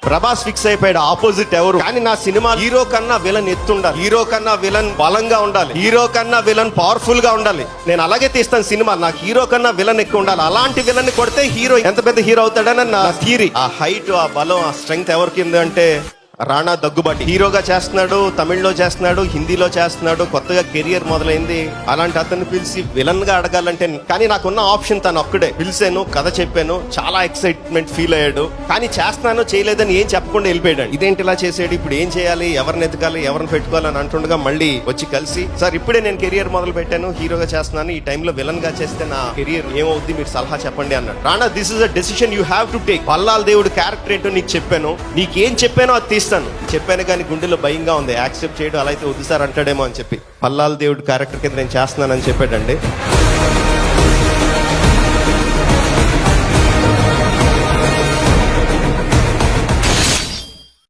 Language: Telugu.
ప్రభాస్ ఫిక్స్ అయిపోయాడు ఆపోజిట్ ఎవరు. కానీ నా సినిమా హీరో కన్నా విలన్ ఎత్తుండాలి, హీరో కన్నా విలన్ బలంగా ఉండాలి, హీరో కన్నా విలన్ పవర్ఫుల్ గా ఉండాలి. నేను అలాగే తీస్తాను సినిమా. నాకు హీరో కన్నా విలన్ ఎక్కువ ఉండాలి. అలాంటి విలన్ కొడితే హీరో ఎంత పెద్ద హీరో అవుతాడని నా థియరీ. ఆ హైట్, ఆ బలం, ఆ స్ట్రెంగ్త్ ఎవరికి ఉంది అంటే రాణా దగ్గుబాటి. హీరోగా చేస్తున్నాడు, తమిళ్లో చేస్తున్నాడు, హిందీలో చేస్తున్నాడు, కొత్తగా కెరియర్ మొదలైంది. అలాంటి అతన్ని పిలిచి విలన్ గా అడగాలంటే, కానీ నాకున్న ఆప్షన్ తను ఒక్కడే. పిలిచాను, కథ చెప్పాను, చాలా ఎక్సైట్మెంట్ ఫీల్ అయ్యాడు. కానీ చేస్తున్నాను చేయలేదని ఏం చెప్పకుండా వెళ్ళిపోయాడు. ఇదేంటి ఇలా చేసాడు, ఇప్పుడు ఏం చేయాలి, ఎవరిని ఎతకాలి, ఎవరిని పెట్టుకోవాలని అంటుండగా మళ్ళీ వచ్చి కలిసి, సార్ ఇప్పుడే నేను కెరియర్ మొదలు పెట్టాను, హీరోగా చేస్తున్నాను, ఈ టైంలో విలన్ గా చేస్తే నా కెరియర్ ఏమవుద్ది, మీరు సలహా చెప్పండి అన్నాడు. Rana, this is a decision you have to take. పల్లాల్ దేవుడు క్యారెక్టర్ ఏంటో నీకు చెప్పాను, నీకేం చెప్పానో అది చెప్పాను. కానీ గుండెలో భయంగా ఉంది, యాక్సెప్ట్ చేయడం. అలా అయితే వద్దు సార్ అంటాడేమో అని చెప్పి పల్లాల్ దేవుడు క్యారెక్టర్ కింద నేను చేస్తున్నానని చెప్పాడండి.